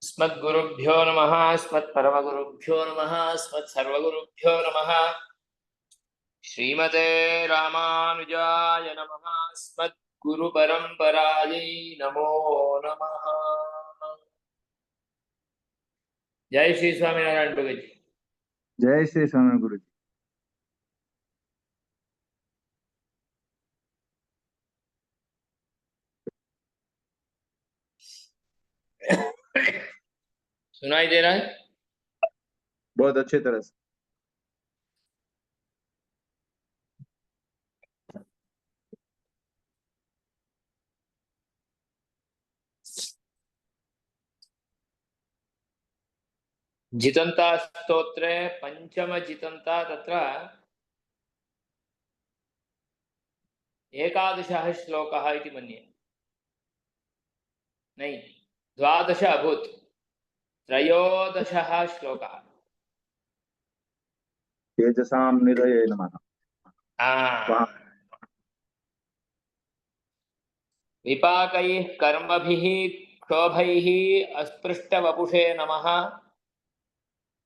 अस्मद्गुरुभ्यो नमः, अस्मत्परमगुरुभ्यो नमः, अस्मत्सर्वगुरुभ्यो नमः। श्रीमते रामानुजाय नमः। अस्मद्गुरुपरम्परायै नमो नमः। जय श्री स्वामीनारायण भगत जी। जय श्री स्वामी गुरु जी। सुनाई दे रहा है? बहुत अच्छी तरह से। जितन्ता स्तोत्रे पंचम जितन्ता तत्र एकादशः श्लोकः इति मन्ये। नहीं, द्वादश अभूत्, त्रयोदशः श्लोकः। तेजसां निधये नमः। विपाकैः कर्मभिः क्षोभैः अस्पृष्टवपुषे नमः।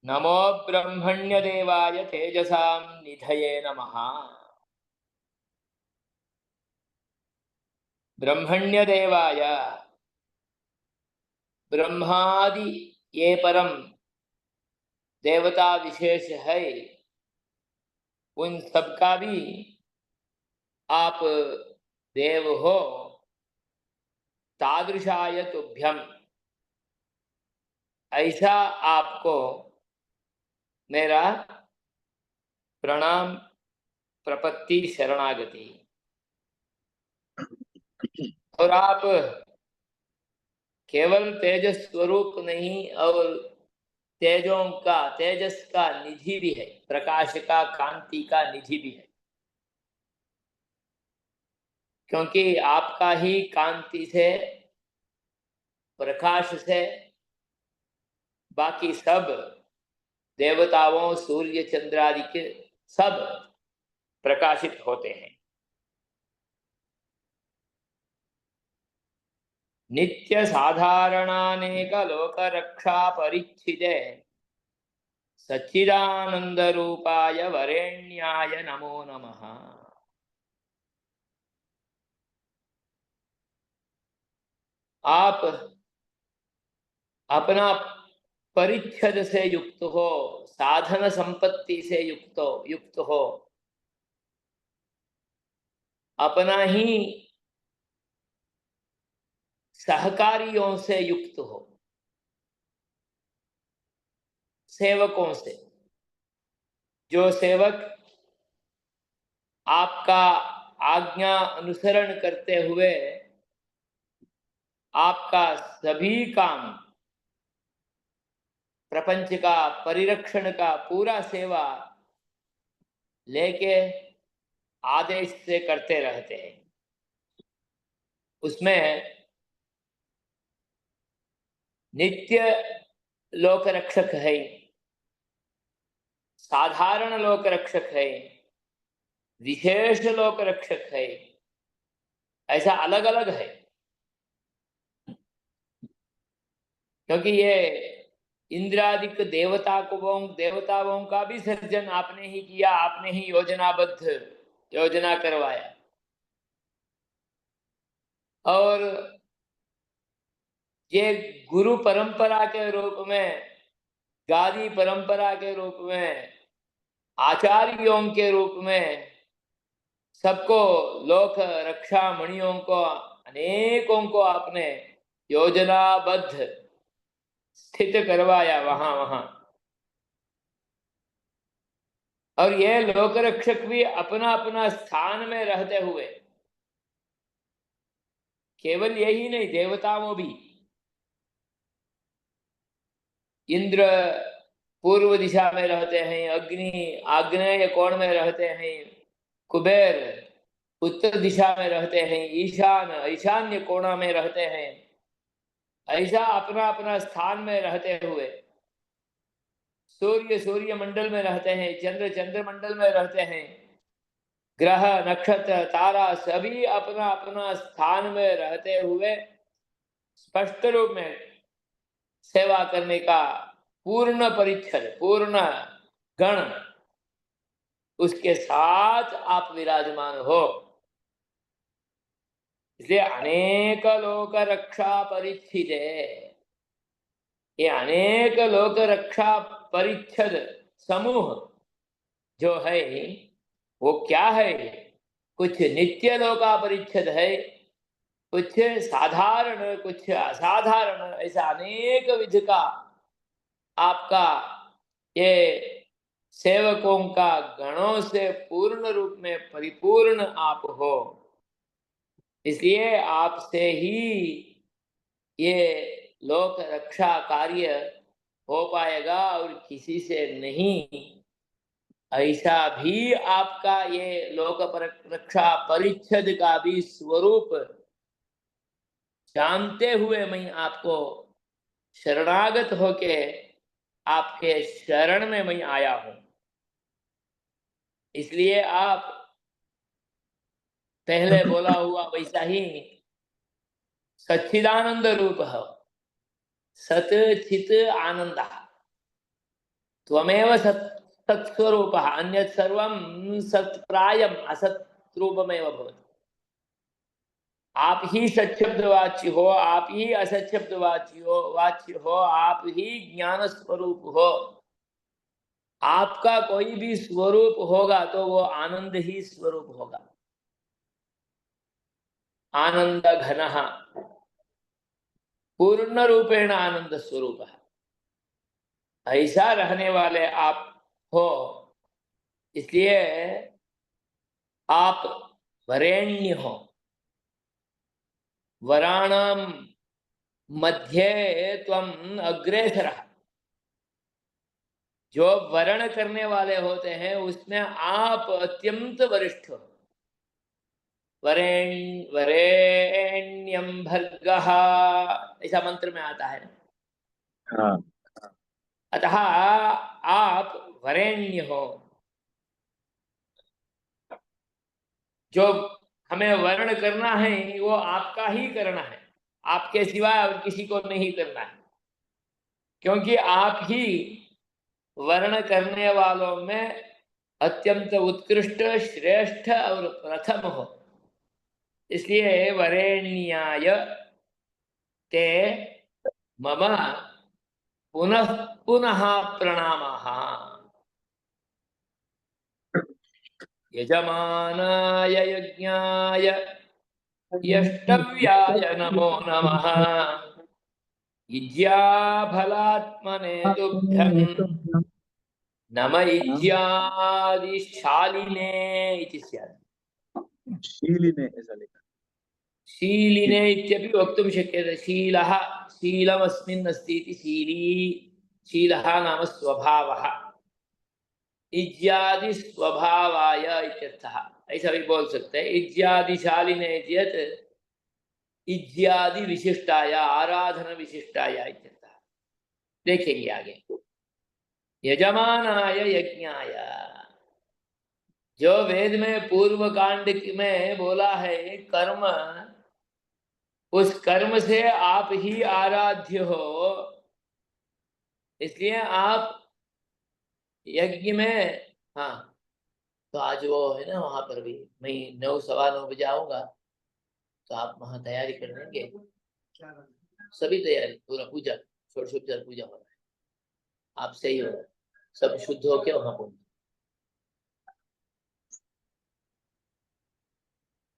नमो ब्रह्मण्यदेवाय तेजसां निधये नमः। ब्रह्मण्यदेवाय, ब्रह्मादि ये परम देवता विशेष है, उन सबका भी आप देव हो। तादृशाय तुभ्यम, ऐसा आपको मेरा प्रणाम, प्रपत्ति, शरणागति। और आप केवल तेजस स्वरूप नहीं, और तेजस का निधि भी है, प्रकाश का, कांति का निधि भी है। क्योंकि आपका ही कांति से, प्रकाश से बाकी सब देवताओं, सूर्य चंद्र आदि के सब प्रकाशित होते हैं। नित्य साधारणानेक लोक रक्षा परिच्छिदे सच्चिदानंद रूपाय वरेण्याय नमो नमः। आप अपना परिच्छद से युक्त हो, साधन संपत्ति से युक्त हो, अपना ही सहकारियों से युक्त हो, सेवकों से। जो सेवक आपका आज्ञा अनुसरण करते हुए आपका सभी काम, प्रपंच का परिरक्षण का पूरा सेवा लेके आदेश से करते रहते हैं, उसमें नित्य लोक रक्षक है, साधारण लोक रक्षक है, विशेष लोक रक्षक है, ऐसा अलग अलग है। क्योंकि ये इंद्रादिक देवताओं का भी सर्जन आपने ही किया, आपने ही योजना करवाया। और ये गुरु परंपरा के रूप में, गादी परंपरा के रूप में, आचार्यों के रूप में सबको, लोक रक्षा मणियों को, अनेकों को आपने योजनाबद्ध स्थित करवाया वहां वहां। और ये लोक रक्षक भी अपना अपना स्थान में रहते हुए, केवल यही नहीं, देवताओं भी, इंद्र पूर्व दिशा में रहते हैं, अग्नि आग्नेय कोण में रहते हैं, कुबेर उत्तर दिशा में रहते हैं, ईशान्य कोणा में रहते हैं। ऐसा अपना अपना स्थान में रहते हुए सूर्य मंडल में रहते हैं, चंद्र मंडल में रहते हैं। ग्रह नक्षत्र तारा सभी अपना अपना स्थान में रहते हुए स्पष्ट रूप में सेवा करने का पूर्ण परिच्छद, पूर्ण गण उसके साथ आप विराजमान हो। इसलिए अनेक लोक रक्षा परिच्छिदे, ये अनेक लोक रक्षा परिच्छद समूह जो है वो क्या है? कुछ नित्य लोका परिच्छद है, कुछ साधारण, कुछ असाधारण, ऐसा अनेक विध का आपका ये सेवकों का गणों से पूर्ण रूप में परिपूर्ण आप हो। इसलिए आपसे ही ये लोक रक्षा कार्य हो पाएगा और किसी से नहीं। ऐसा भी आपका ये लोक रक्षा परिच्छद का भी स्वरूप जानते हुए मैं आपको शरणागत होके आपके शरण में मैं आया हूं। इसलिए आप पहले बोला हुआ वैसा ही सच्चिदानंद रूप हो, सत चित आनंद, त्वमेव सत्स्वरूप, अन्यत् सर्वं सत्प्रायम असत रूपमेव भवति। आप ही सच्शब्द वाच्य हो, आप ही असत वाच्य हो, आप ही ज्ञान स्वरूप हो। आपका कोई भी स्वरूप होगा तो वो आनंद ही स्वरूप होगा। आनंद घनः, पूर्ण रूपेण आनंद स्वरूप है, ऐसा रहने वाले आप हो। इसलिए आप वरेण्य हो, वराणाम मध्य त्वम अग्रेसरः। जो वर्ण करने वाले होते हैं उसमें आप अत्यंत वरिष्ठ हो। वरेण्यम भर्गः, ऐसा मंत्र में आता है। हाँ। अतः आप वरेण्य हो। जो हमें वर्ण करना है वो आपका ही करना है, आपके सिवाय और किसी को नहीं करना है, क्योंकि आप ही वर्ण करने वालों में अत्यंत उत्कृष्ट, श्रेष्ठ और प्रथम हो। इसलिए वरेण्याय ते मम पुनः पुनः प्रणामः। यजमानाय यज्ञाय यष्टव्याय नमो नमः। इज्याफलात्मने तुभ्यं नम इज्यादिशालिने इति स्यात्। शीलिने ऐसा लिखा। शीलिने इत्यपि वक्तुं शक्यते। शीलः, शीलमस्मिन् अस्ति इति शीली, शीलः नाम स्वभावः, इज्यादि स्वभावाय इत्यर्थः, ऐसा भी बोल सकते हैं। इज्यादिशालिने इत्यत् इज्यादि विशिष्टाय, आराधन विशिष्टाय इत्यर्थः। देखेंगे आगे। यजमानाय यज्ञाय, जो वेद में पूर्व कांड में बोला है कर्म, उस कर्म से आप ही आराध्य हो। इसलिए आप यज्ञ में, हाँ, तो आज वो है ना वहां पर भी, मैं 9 सवा 9 बजे आऊंगा, तो आप वहां तैयारी कर देंगे। सभी तैयारी, पूरा पूजा, षोडशोपचार पूजा हो रहा है, आपसे ही हो रहा है, सब शुद्ध होके वहां पहुंचे।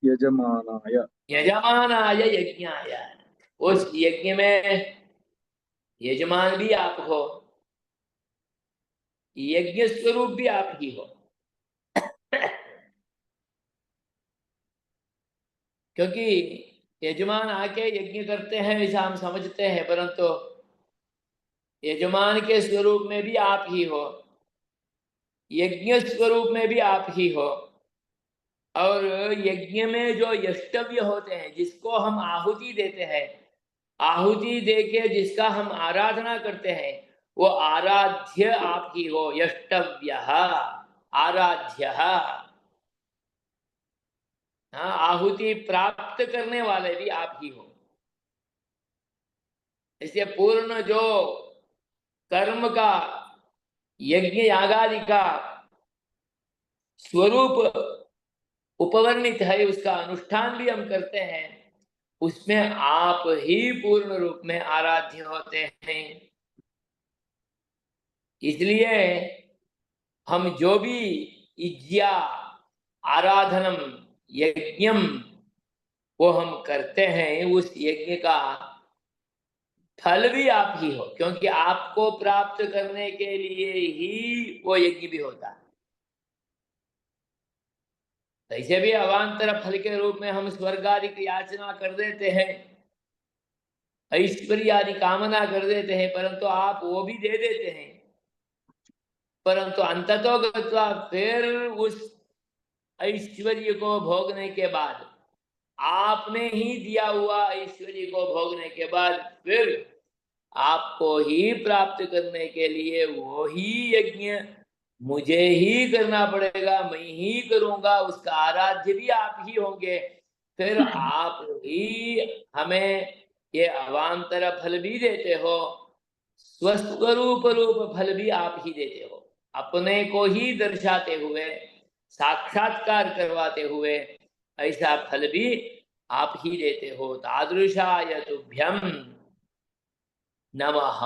यजमानाय, यजमानाय यज्ञाय, उस यज्ञ में यजमान भी आप हो, यज्ञ स्वरूप भी आप ही हो। क्योंकि यजमान आके यज्ञ करते हैं ऐसा हम समझते हैं, परंतु यजमान के स्वरूप में भी आप ही हो, यज्ञ स्वरूप में भी आप ही हो। और यज्ञ में जो यष्टव्य होते हैं, जिसको हम आहुति देते हैं, आहुति देके जिसका हम आराधना करते हैं, वो आराध्य आप ही हो। यष्टव्य, आराध्य। हाँ, आहुति प्राप्त करने वाले भी आप ही हो। इसलिए पूर्ण जो कर्म का, यज्ञ यागादि का स्वरूप उपवर्णित है, उसका अनुष्ठान भी हम करते हैं, उसमें आप ही पूर्ण रूप में आराध्य होते हैं। इसलिए हम जो भी इज्या आराधनम यज्ञम वो हम करते हैं, उस यज्ञ का फल भी आप ही हो, क्योंकि आपको प्राप्त करने के लिए ही वो यज्ञ भी होता है। वैसे भी अवान्तर फल के रूप में हम स्वर्ग आदि की याचना कर देते हैं, ऐश्वर्य आदि कामना कर देते हैं, परंतु आप वो भी दे देते हैं, परंतु अंततो गत्वा फिर उस ऐश्वर्य को भोगने के बाद, आपने ही दिया हुआ ऐश्वर्य को भोगने के बाद, फिर आपको ही प्राप्त करने के लिए वो ही यज्ञ मुझे ही करना पड़ेगा, मैं ही करूंगा, उसका आराध्य भी आप ही होंगे। फिर आप ही हमें ये अवान्तर फल भी देते हो, स्वस्वरूप रूप फल भी आप ही देते हो, अपने को ही दर्शाते हुए, साक्षात्कार करवाते हुए ऐसा फल भी आप ही देते हो। तादृशाय तुभ्यम नमः,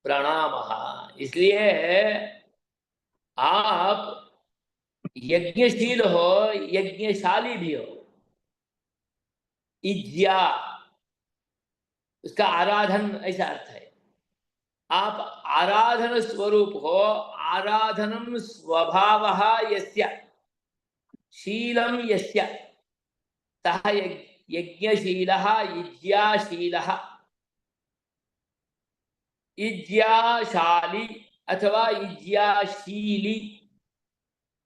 प्रणामः। इसलिए आप यज्ञशील हो, यज्ञशाली भी हो। इज्या उसका आराधन ऐसा अर्थ है, आप आराधन स्वरूप हो, आराधनम स्वभावः यस्य, शीलम यस्य, सः यज्ञशीलः इज्याशीलः। इज्याशाली अथवा इज्याशीली,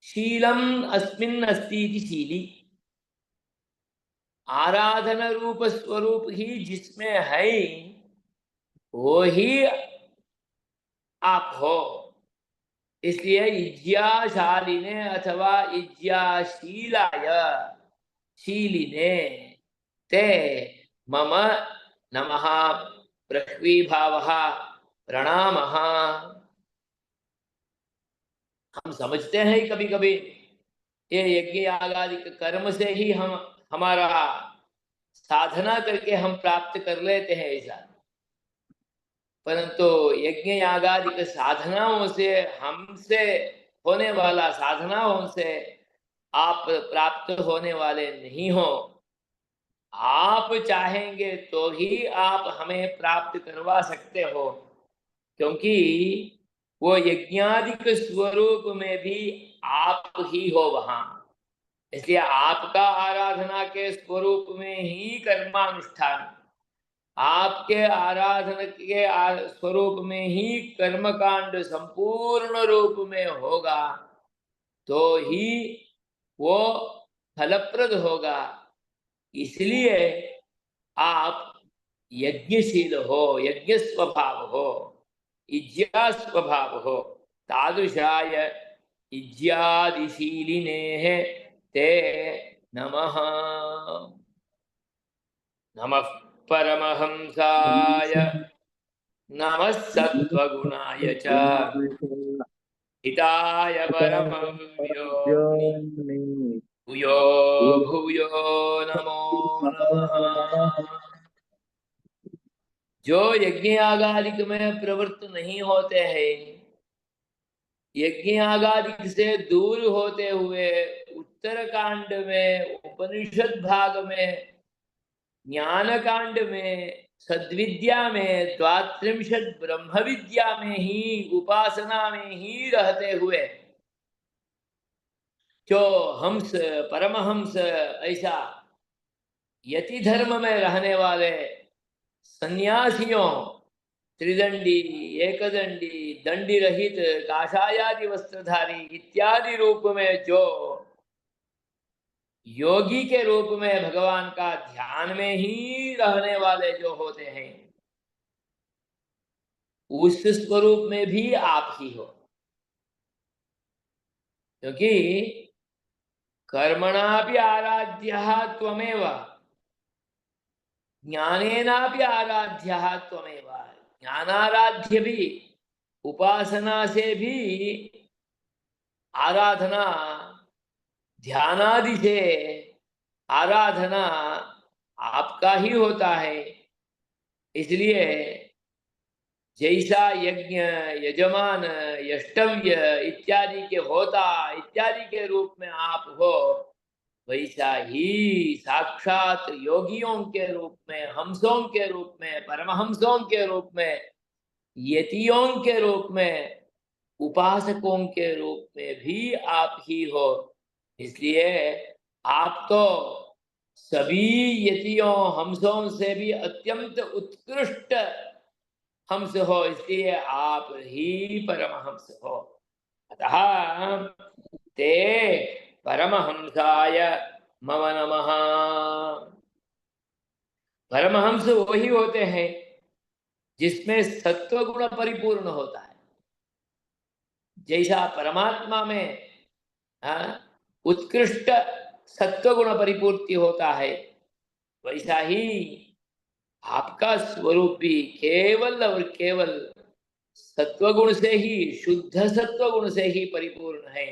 शीलम अस्मिन् अस्ति इति शीली। आराधन रूप स्वरूप ही जिसमें है, वो ही आप हो। इसलिए इज्याशालिने अथवा इज्याशीलाय, शीलिने ते मम नमः पृथ्वीभावः प्रणामः। हम समझते हैं कभी कभी ये यज्ञ याग आदि के कर्म से ही हम हमारा साधना करके हम प्राप्त कर लेते हैं ऐसा, परंतु यज्ञ याग आदि के साधनाओं से, हमसे होने वाला साधनाओं से आप प्राप्त होने वाले नहीं हो। आप चाहेंगे तो ही आप हमें प्राप्त करवा सकते हो, क्योंकि वो यज्ञादिक स्वरूप में भी आप ही हो वहां। इसलिए आपका आराधना के स्वरूप में ही कर्मानुष्ठान, आपके आराधना के स्वरूप में ही कर्मकांड संपूर्ण रूप में होगा, तो ही वो फलप्रद होगा। इसलिए आप यज्ञशील हो, यज्ञ स्वभाव हो, इज्या स्वभाव हो। तादृशाय इज्यादिशीलिने ते नमः। नमः परमहंसाय, नमः सत्त्वगुणाय च, हिताय परमव्योम्नि, भूयो भूयो नमो नमः। जो यज्ञ यागादिक में प्रवृत्त नहीं होते हैं, यज्ञ यागादिक से दूर होते हुए उत्तर कांड में, उपनिषद भाग में, ज्ञान कांड में, सद्विद्या में, द्वात्रिंशद ब्रह्म विद्या में ही, उपासना में ही रहते हुए जो हंस, परमहंस ऐसा यति धर्म में रहने वाले सन्यासियों, त्रिदंडी, एकदंडी, दंडी रहित, काषायादि वस्त्रधारी इत्यादि रूप में जो योगी के रूप में भगवान का ध्यान में ही रहने वाले जो होते हैं, उस स्वरूप में भी आप ही हो। क्योंकि कर्मणापि आराध्यः त्वमेव, ज्ञानेनापि आराध्यः त्वमेव। ज्ञानाराध्य भी, उपासना से भी आराधना, ध्यानादि से आराधना आपका ही होता है। इसलिए जैसा यज्ञ, यजमान, यष्टव्य इत्यादि के होता इत्यादि के रूप में आप हो, वैसा ही साक्षात योगियों के रूप में, हंसों के रूप में, परमहंसों के रूप में, यतियों के रूप में, उपासकों के रूप में भी आप ही हो। इसलिए आप तो सभी यतियों, हंसों से भी अत्यंत उत्कृष्ट हंस हो, इसलिए आप ही परमहंस हो। अतः ते परमहंसाय मम नमः। परमहंस वही होते हैं जिसमें सत्व गुण परिपूर्ण होता है। जैसा परमात्मा में उत्कृष्ट सत्व गुण परिपूर्ति होता है, वैसा ही आपका स्वरूप भी केवल और केवल सत्वगुण से ही, शुद्ध सत्वगुण से ही परिपूर्ण है।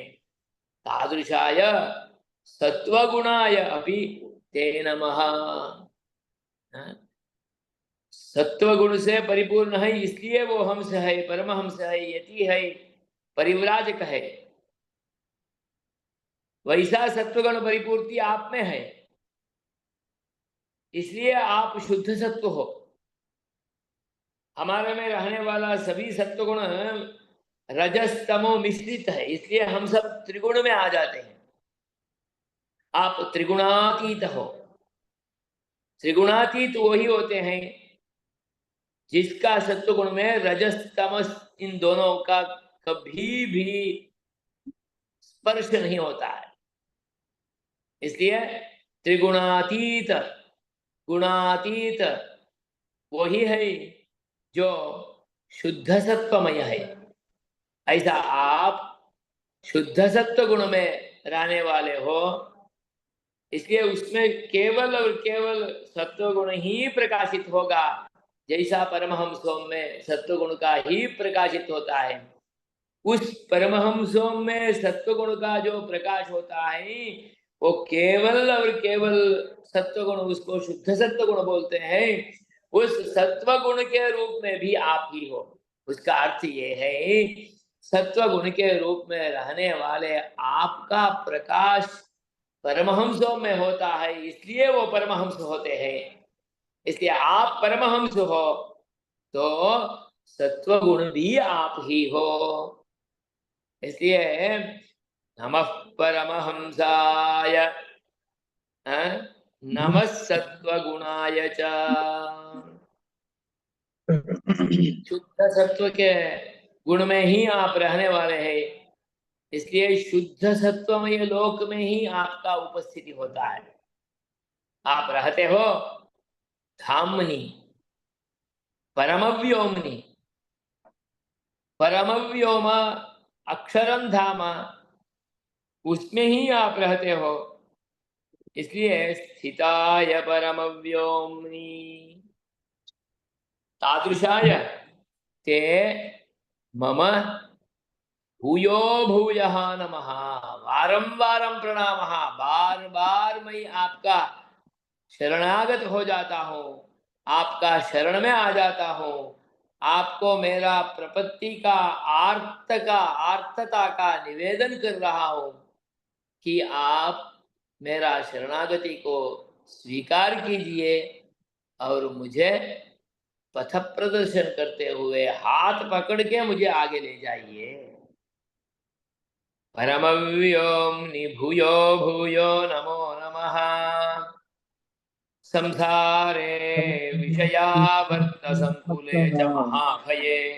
तादृशाय सत्वगुणाय अपि ते नमः। सत्वगुण से परिपूर्ण है, इसलिए वो हंस है, परमहंस है, यति है, परिव्राजक है। वैसा सत्वगुण परिपूर्ति आप में है, इसलिए आप शुद्ध सत्व हो। हमारे में रहने वाला सभी सत्वगुण रजस तमो मिश्रित है, इसलिए हम सब त्रिगुण में आ जाते हैं। आप त्रिगुणातीत हो। त्रिगुणातीत वही होते हैं जिसका सत्वगुण में रजस तमस इन दोनों का कभी भी स्पर्श नहीं होता है। इसलिए त्रिगुणातीत, गुणातीत वही है जो शुद्ध सत्वमय है। ऐसा आप शुद्ध सत्व गुण में रहने वाले हो, इसलिए उसमें केवल और केवल सत्व गुण ही प्रकाशित होगा। जैसा परमहंसों में सत्व गुण का ही प्रकाशित होता है, उस परमहंसों में सत्व गुण का जो प्रकाश होता है वो केवल और केवल सत्व गुण, उसको शुद्ध सत्व गुण बोलते हैं। उस सत्व गुण के रूप में भी आप ही हो। उसका अर्थ ये है, सत्व गुण के रूप में रहने वाले आपका प्रकाश परमहंसों में होता है, इसलिए वो परमहंस होते हैं। इसलिए आप परमहंस हो तो सत्व गुण भी आप ही हो। इसलिए नमः परमहंसाय, नमः सत्वगुणाय च। शुद्ध सत्व के गुण में ही आप रहने वाले हैं, इसलिए शुद्ध सत्वमय लोक में ही आपका उपस्थिति होता है। आप रहते हो धामनी, परमव्योमनी। परमव्योम अक्षरम धाम, उसमें ही आप रहते हो, इसलिए स्थिताय परमव्योमनी। तादृशाय ते मम भूयो भूयः नमः। वारं वारं प्रणामः। बार बार मैं आपका शरणागत हो जाता हूँ, आपका शरण में आ जाता हूँ। आपको मेरा प्रपत्ति का, आर्तता का निवेदन कर रहा हूँ कि आप मेरा शरणागति को स्वीकार कीजिए और मुझे पथ प्रदर्शन करते हुए हाथ पकड़ के मुझे आगे ले जाइए। परमव्योम्नि भूयो भूयो नमो नमः। संसारे विषयावर्त संकुले च महाभये,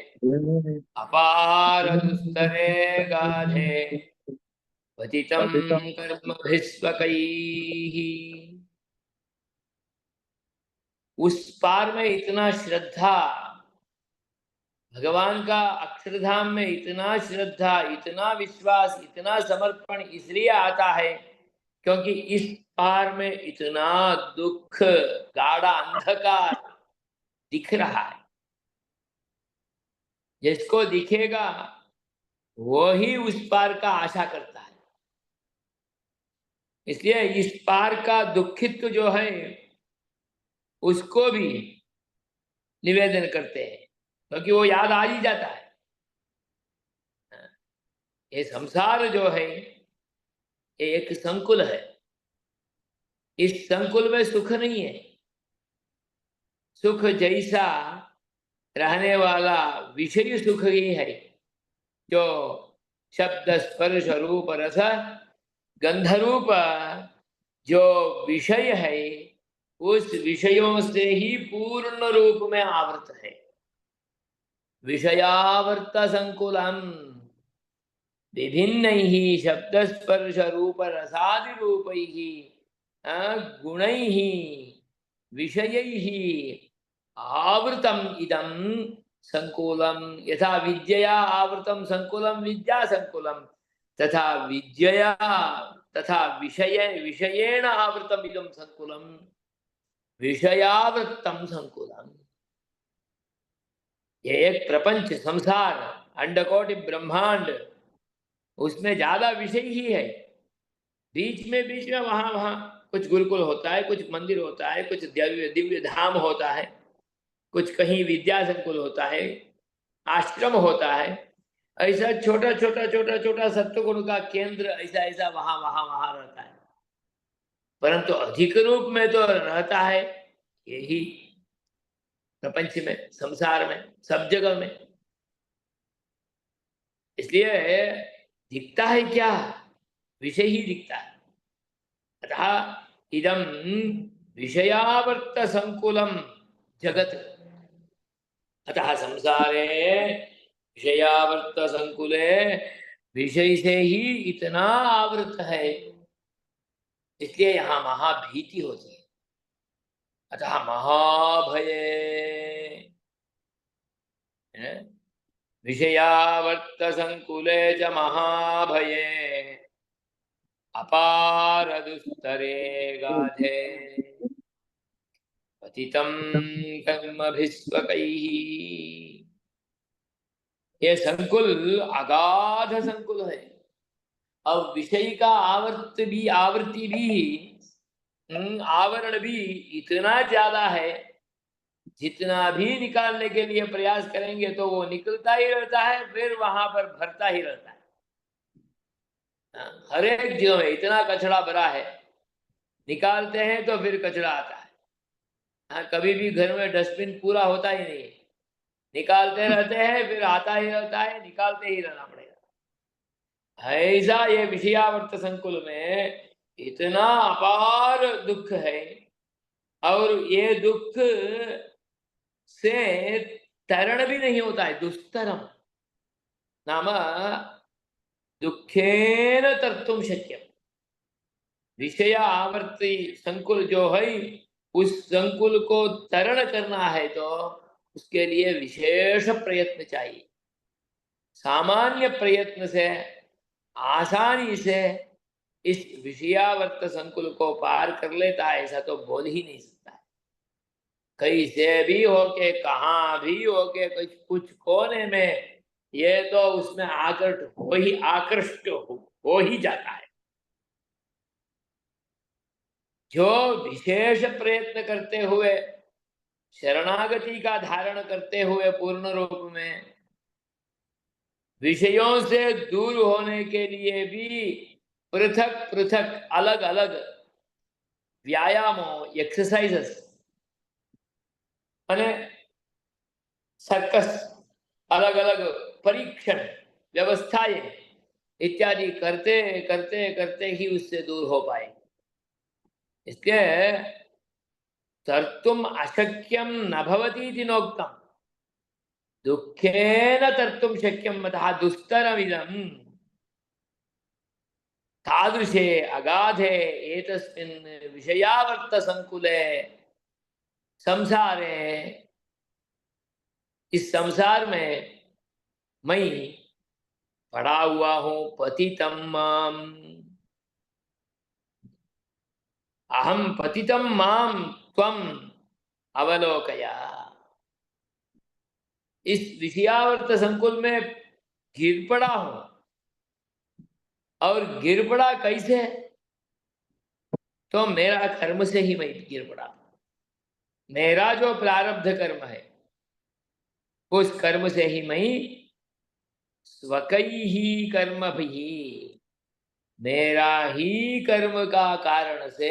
अपार दुस्तरे गाधे पतितं कर्मभिः स्वकैः। उस पार में इतना श्रद्धा, भगवान का अक्षरधाम में इतना श्रद्धा, इतना विश्वास, इतना समर्पण इसलिए आता है क्योंकि इस पार में इतना दुख, गाढ़ा अंधकार दिख रहा है। जिसको दिखेगा वो ही उस पार का आशा करता है। इसलिए इस पार का दुखित्व जो है उसको भी निवेदन करते हैं, क्योंकि वो याद आ ही जाता है। ये संसार जो है ये एक संकुल है। इस संकुल में सुख नहीं है। सुख जैसा रहने वाला विषय सुख ही है, जो शब्द स्पर्श रूप रस गंध रूप जो विषय है, उस विषयों से ही पूर्ण रूप में आवृत है। विषयावर्त संकुलम विभिन्न ही शब्द स्पर्श रूप रसादि रूप गुण विषय आवृतम इदम संकुलम। यथा विद्यया आवृतम संकुलम विद्या संकुलम, तथा विद्यया तथा विषयेण आवृतम इदम संकुलम विषयावृतम संकुलम। ये एक प्रपंच, संसार, अंडकोटि, ब्रह्मांड, उसमें ज्यादा विषय ही है। बीच में वहां वहां कुछ गुरुकुल होता है, कुछ मंदिर होता है, कुछ दिव्य दिव्य धाम होता है, कुछ कहीं विद्या संकुल होता है, आश्रम होता है। ऐसा छोटा छोटा छोटा छोटा सत्वगुण का केंद्र ऐसा ऐसा वहां वहां वहां रहता है। परंतु अधिक रूप में तो रहता है यही प्रपंच में, संसार में, सब जगह में। इसलिए दिखता है क्या? विषय ही दिखता है। अतः इदम विषयावर्त संकुलम जगत। अतः संसारे विषयावर्त संकुले विषय से ही इतना आवृत है, इसलिए यहां महाभीति होती है। अतः महाभये विषयावर्त संकुले च महाभये अपार दुस्तरे गाधे पतितं कर्मभिस्वकैः। ये संकुल अगाध संकुल है। अब विषय का आवृत्ति भी आवरण भी इतना ज्यादा है, जितना भी निकालने के लिए प्रयास करेंगे तो वो निकलता ही रहता है, फिर वहां पर भरता ही रहता है। हर एक चीजों में इतना कचरा भरा है, निकालते हैं तो फिर कचरा आता है। हाँ, कभी भी घर में डस्टबिन पूरा होता ही नहीं है, निकालते रहते हैं, फिर आता ही रहता है, निकालते ही रहना पड़ेगा। ऐसा ये विषयावर्त संकुल में इतना अपार दुख है, और ये दुख से तरण भी नहीं होता है। दुस्तरम नाम दुखेन तर्तुम शक्यम। विषय आवर्ती संकुल जो है, उस संकुल को तरण करना है तो उसके लिए विशेष प्रयत्न चाहिए। सामान्य प्रयत्न से आसानी से इस विषयावर्त संकुल को पार कर लेता है, ऐसा तो बोल ही नहीं सकता है। कहीं से भी होके, कहां भी होके, कुछ कोने में ये तो उसमें आकृष्ट हो ही जाता है। जो विशेष प्रयत्न करते हुए, शरणागति का धारण करते हुए पूर्ण रूप में विषयों से दूर होने के लिए भी पृथक पृथक अलग अलग व्यायामों, एक्सरसाइजेस माने सर्कस, अलग अलग परीक्षण व्यवस्थाएं इत्यादि करते करते करते ही उससे दूर हो पाए। इसके तर्तुम अशक्यम न भवति इति नोक्तम, दुखेन तर्तुम शक्यम अतः दुस्तरमिदं। तादृशे अगाधे एतस्मिन् विषयावर्त संकुले संसारे, इस संसार में मैं पड़ा हुआ हूं। पतितम माम, अहम पतितम माम त्वम अवलोकया। इस विषयावर्त संकुल में गिर पड़ा हूं, और गिर पड़ा कैसे? तो मेरा कर्म से ही मैं गिर पड़ा। मेरा जो प्रारब्ध कर्म है, उस कर्म से ही मैं स्वकैहि कर्म भी, मेरा ही कर्म का कारण से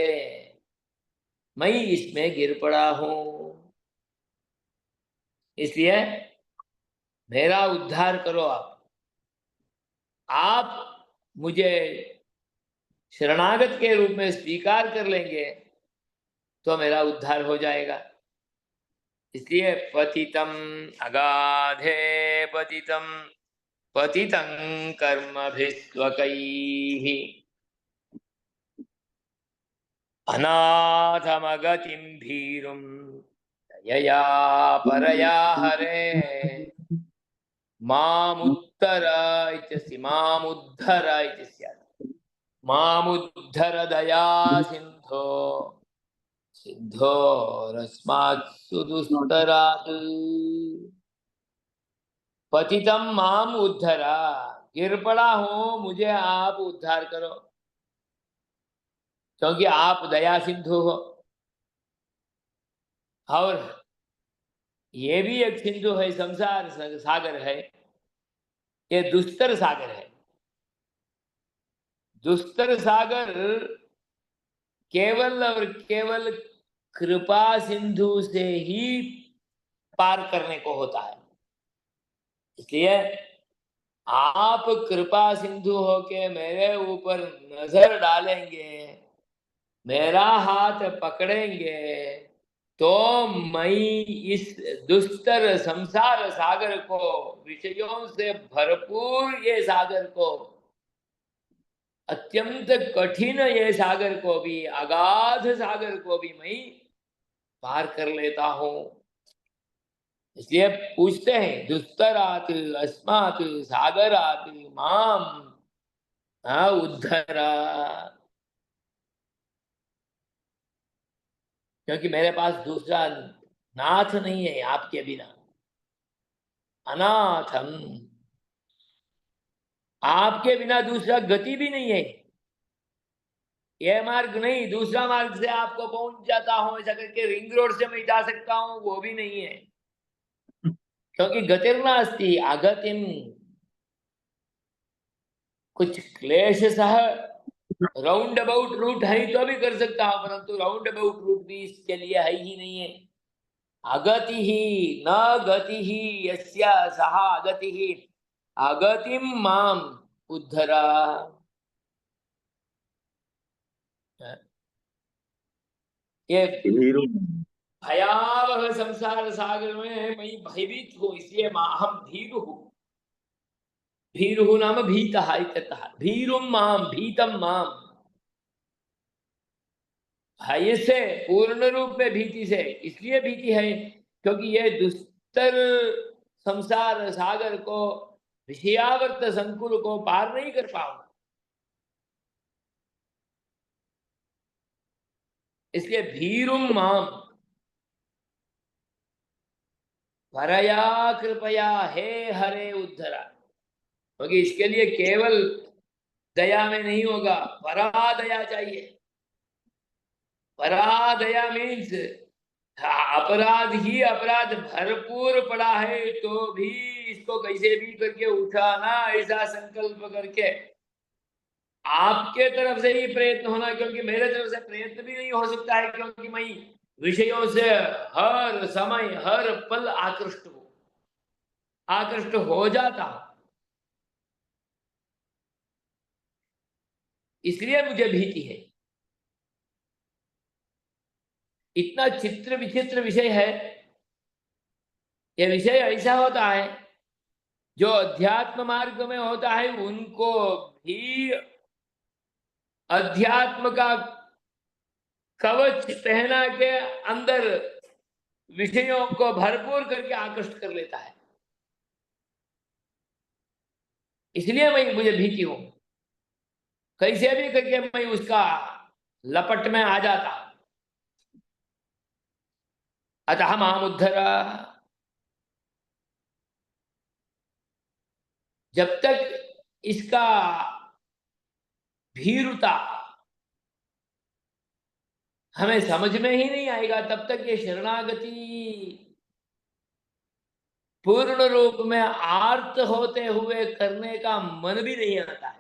मैं इसमें गिर पड़ा हूं। इसलिए मेरा उद्धार करो आप मुझे शरणागत के रूप में स्वीकार कर लेंगे तो मेरा उद्धार हो जाएगा। इसलिए पतितम अगाधे पतितम पतितं कर्मभिस्त्वकैः अनाथमगतिं भीरुं यया परया हरे मामुत्तर इत्यस्ति मामुद्धर इति स्यात्। मामुद्धर दया सिन्धो सिन्धोरस्मात् सुदुस्तरात्। पतितम माम उद्धरा, गिर पड़ा हूं, मुझे आप उद्धार करो, क्योंकि आप दया सिंधु हो। और ये भी एक सिंधु है, संसार सागर है, ये दुस्तर सागर है। दुस्तर सागर केवल और केवल कृपा सिंधु से ही पार करने को होता है। इसलिए आप कृपा सिंधु होके मेरे ऊपर नजर डालेंगे, मेरा हाथ पकड़ेंगे, तो मैं इस दुस्तर संसार सागर को, विषयों से भरपूर ये सागर को, अत्यंत कठिन ये सागर को भी, अगाध सागर को भी मैं पार कर लेता हूं। इसलिए पूछते हैं दुस्तरात अस्मात् सागरात माम उद्धरा, क्योंकि मेरे पास दूसरा नाथ नहीं है आपके बिना। अनाथम, आपके बिना दूसरा गति भी नहीं है। यह मार्ग नहीं, दूसरा मार्ग से आपको पहुंच जाता हूं ऐसा करके रिंग रोड से मैं जा सकता हूं, वो भी नहीं है। क्योंकि गतिर्नास्ति अगतिम, कुछ क्लेश सह राउंड अबाउट रूट है तो भी कर सकता हूं, परंतु राउंड अबाउट रूट भी इसके लिए है ही नहीं है। अगति ही न गति ही यस्या सह अगति ही अगतिम माम उद्धरा। ये भीरु भयावह संसार सागर में मैं भयभीत हूं, इसलिए हम भीरु हूं। भीरु नाम भीतः इत्यतः, भीरुम माम भीतम माम, भय से, पूर्ण रूप में भीति से। इसलिए भीति है क्योंकि ये दुस्तर संसार सागर को, विषयावर्त संकुल को पार नहीं कर पाऊंगा। इसलिए भीरुम माम, परया कृपया हे हरे उद्धरा, क्योंकि इसके लिए केवल दया में नहीं होगा, परा दया चाहिए। परा दया मीन्स अपराध ही अपराध भरपूर पड़ा है तो भी इसको कैसे भी करके उठाना, ऐसा संकल्प करके आपके तरफ से ही प्रयत्न होना, क्योंकि मेरे तरफ से प्रयत्न भी नहीं हो सकता है, क्योंकि मैं विषयों से हर समय हर पल आकृष्ट हो जाता हूं। इसलिए मुझे भीति है। इतना चित्र विचित्र विषय है। यह विषय ऐसा होता है जो अध्यात्म मार्ग में होता है उनको भी अध्यात्म का कवच पहना के अंदर विषयों को भरपूर करके आकृष्ट कर लेता है। इसलिए मैं मुझे भीति हूं, कैसे भी करके मैं उसका लपट में आ जाता। अतः मामुद्धर, जब तक इसका भीरुता हमें समझ में ही नहीं आएगा, तब तक ये शरणागति पूर्ण रूप में आर्त होते हुए करने का मन भी नहीं आता है।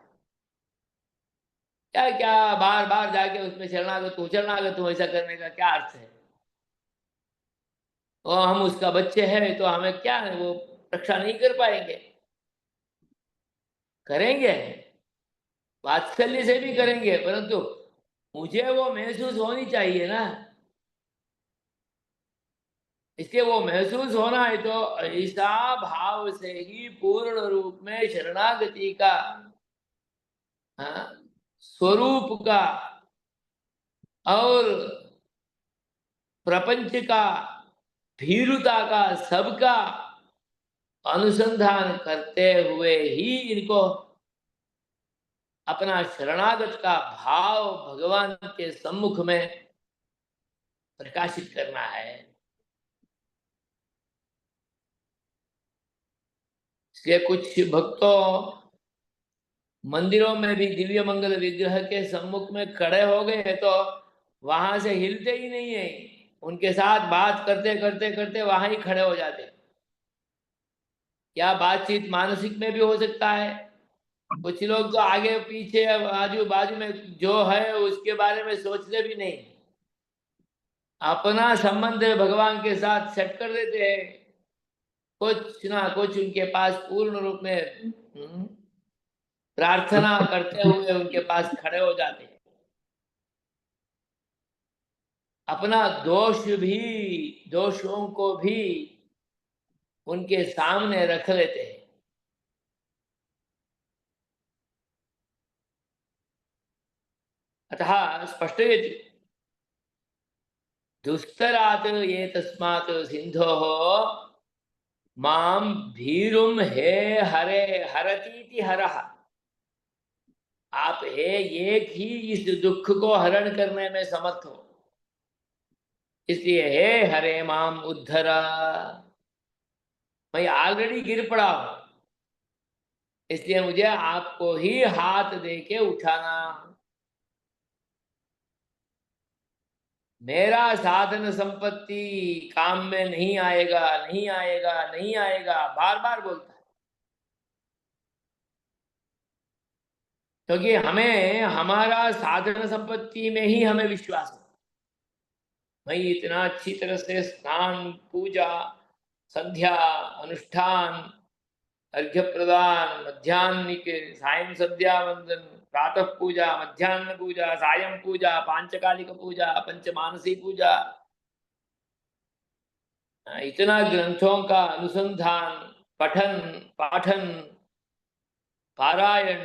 क्या क्या बार बार जाके उसमें शरणागत हूं ऐसा करने का क्या अर्थ है? और हम उसका बच्चे हैं तो हमें क्या है, वो रक्षा नहीं कर पाएंगे? करेंगे, वात्सल्य से भी करेंगे, परंतु मुझे वो महसूस होनी चाहिए ना। इसलिए वो महसूस होना है तो ऐसा भाव से ही पूर्ण रूप में शरणागति का, हाँ, स्वरूप का और प्रपंच का, भीरुता का, सबका अनुसंधान करते हुए ही इनको अपना शरणागत का भाव भगवान के सम्मुख में प्रकाशित करना है। इसलिए कुछ भक्तों मंदिरों में भी दिव्य मंगल विग्रह के सम्मुख में खड़े हो गए तो वहां से हिलते ही नहीं है, उनके साथ बात करते करते करते वहां ही खड़े हो जाते। क्या बातचीत मानसिक में भी हो सकता है? कुछ लोग तो आगे पीछे आजू बाजू में जो है उसके बारे में सोचते भी नहीं, अपना संबंध भगवान के साथ सेट कर देते हैं। कुछ ना कुछ उनके पास पूर्ण रूप में प्रार्थना करते हुए उनके पास खड़े हो जाते हैं, अपना दोषों को भी उनके सामने रख लेते हैं। अतः स्पष्टयति दुस्तरात् ये तस्मात् सिन्धोः माम भीरुम हे हरे हरतीति हरः। आप हे एक ही इस दुख को हरण करने में समर्थ हो, इसलिए हे हरे माम उद्धरा। मैं ऑलरेडी गिर पड़ा हूं, इसलिए मुझे आपको ही हाथ देके उठाना। मेरा साधन संपत्ति काम में नहीं आएगा, नहीं आएगा, नहीं आएगा, बार बार बोलता है। क्योंकि हमें हमारा साधन संपत्ति में ही हमें विश्वास है। मैं इतना अच्छी तरह से स्नान, पूजा, संध्या, अनुष्ठान, अर्घ्य प्रदान, मध्याह्न के सायं संध्या वंदन, प्रातः पूजा, मध्याह्न पूजा, सायं पूजा, पांचकालिक पूजा, पंचमानसी पूजा, इतना ग्रंथों का अनुसंधान, पठन पाठन, पारायण,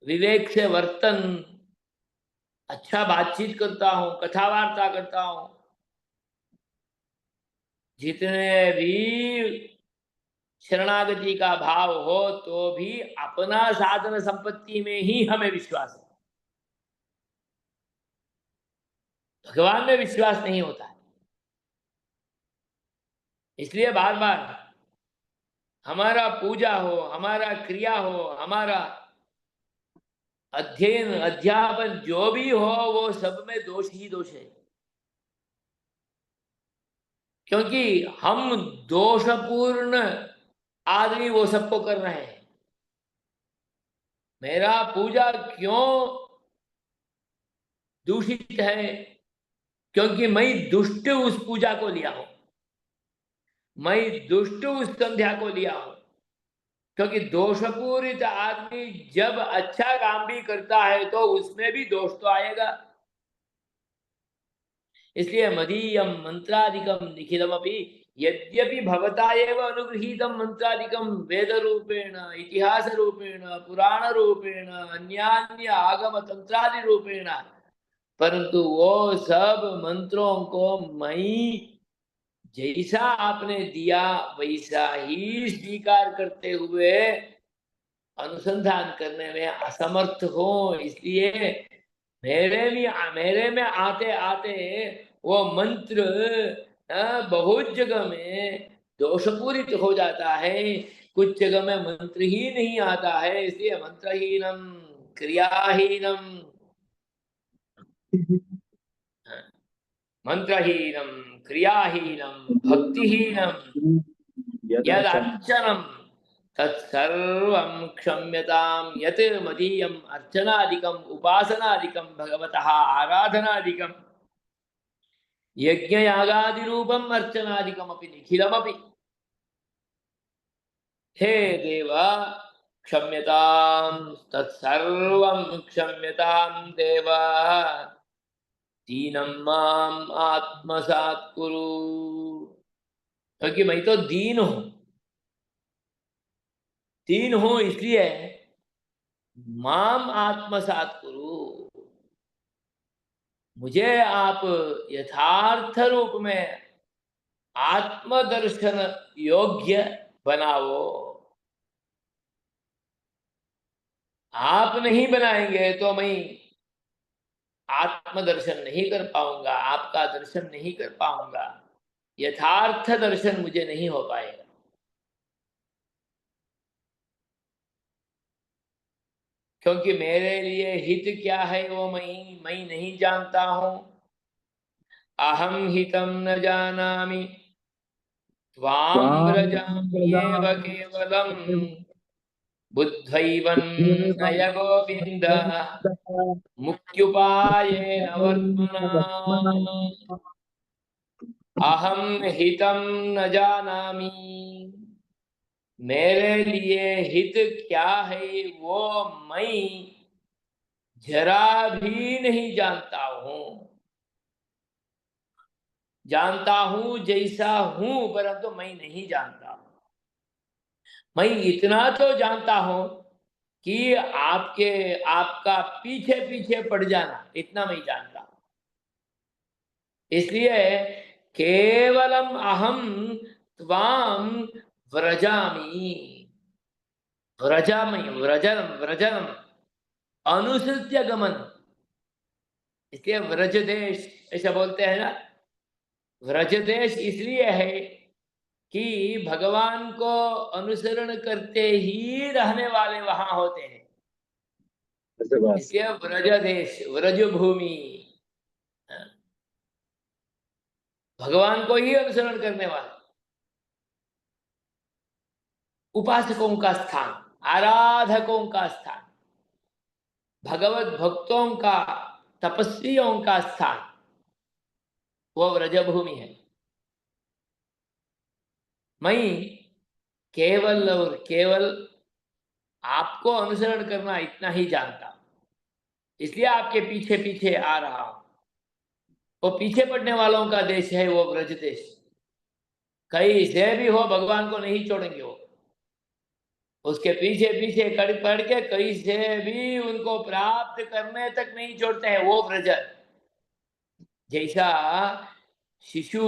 विवेक से वर्तन, अच्छा बातचीत करता हूं, कथा वार्ता करता हूं, जितने भी शरणागति का भाव हो तो भी अपना साधन संपत्ति में ही हमें विश्वास है, भगवान में विश्वास नहीं होता है। इसलिए बार बार हमारा पूजा हो, हमारा क्रिया हो, हमारा अध्ययन अध्यापन जो भी हो, वो सब में दोष ही दोष है। क्योंकि हम दोषपूर्ण आदमी वो सबको कर रहे हैं। मेरा पूजा क्यों दूषित है? क्योंकि मैं दुष्ट उस पूजा को लिया हूं, मैं दुष्ट उस संध्या को लिया हूं। क्योंकि दोषपूरित आदमी जब अच्छा काम भी करता है तो उसमें भी दोष तो आएगा। इसलिए मदीयम मंत्रादिकम निखिलमपि यद्यपि भवता एव अनुगृहीतम मंत्रादिकम वेद रूपेण, इतिहास रूपेण, पुराण रूपेण, अन्यान्य आगम तंत्रादि रूपेण, परंतु वो सब मंत्रों को मैं जैसा आपने दिया वैसा ही स्वीकार करते हुए अनुसंधान करने में असमर्थ हो। इसलिए मेरे में आते आते वो मंत्र बहुत जगह में दोषपूरित हो जाता है, कुछ जगह में मंत्र ही नहीं आता है, इसलिए मंत्रहीनम क्रियाहीनम, मंत्रहीनम क्रियाहीनम भक्तिहीनम यद यदर्चन अर्चनम तत्सर्वं क्षम्यतां यत् मदीयम् अर्चनादिकम् उपासनादिकं भगवतः आराधनादिकं यज्ञयागादिरूपम् अर्चनादिकमपि निखिलमपि हे देव क्षम्यतां तत्सर्वं क्षम्यतां देव दीनं माम् आत्मसात् कुरु, क्योंकि मैं तो दीन हूँ इसलिए माम आत्मसात कुरु, मुझे आप यथार्थ रूप में आत्मदर्शन योग्य बनाओ। आप नहीं बनाएंगे तो मैं आत्मदर्शन नहीं कर पाऊंगा, आपका दर्शन नहीं कर पाऊंगा, यथार्थ दर्शन मुझे नहीं हो पाएगा। क्योंकि मेरे लिए हित क्या है वो मैं नहीं जानता हूं। अहम हितम न जानामि त्वां त्वां व्रजाम्येव व्रजामि केवलम् बुद्ध्वैवन्न गोविंद मुक्त्युपायेन वर्त्मना अहम हितम न जानामि, मेरे लिए हित क्या है वो मैं जरा भी नहीं जानता हूँ। जानता हूँ जैसा हूँ परंतु मैं नहीं जानता। मैं इतना तो जानता हूँ कि आपका पीछे पीछे पड़ जाना, इतना मैं जानता हूं। इसलिए केवलम अहम त्वाम व्रजामि, व्रजनम व्रजनम अनुसृत्य गमन, इसलिए व्रज देश ऐसा बोलते हैं ना। व्रज देश इसलिए है कि भगवान को अनुसरण करते ही रहने वाले वहां होते हैं, ऐसे बस इसलिए व्रज देश व्रज भूमि, भगवान को ही अनुसरण करने वाले उपासकों का स्थान, आराधकों का स्थान, भगवत भक्तों का, तपस्वियों का स्थान वो व्रजभूमि है। मैं केवल और केवल आपको अनुसरण करना इतना ही जानता हूं, इसलिए आपके पीछे पीछे आ रहा हूं। वो पीछे पड़ने वालों का देश है वो ब्रज देश, कहीं से भी हो भगवान को नहीं छोड़ेंगे वो, उसके पीछे पीछे पड़ के कहीं से भी उनको प्राप्त करने तक नहीं छोड़ते हैं वो व्रज। जैसा शिशु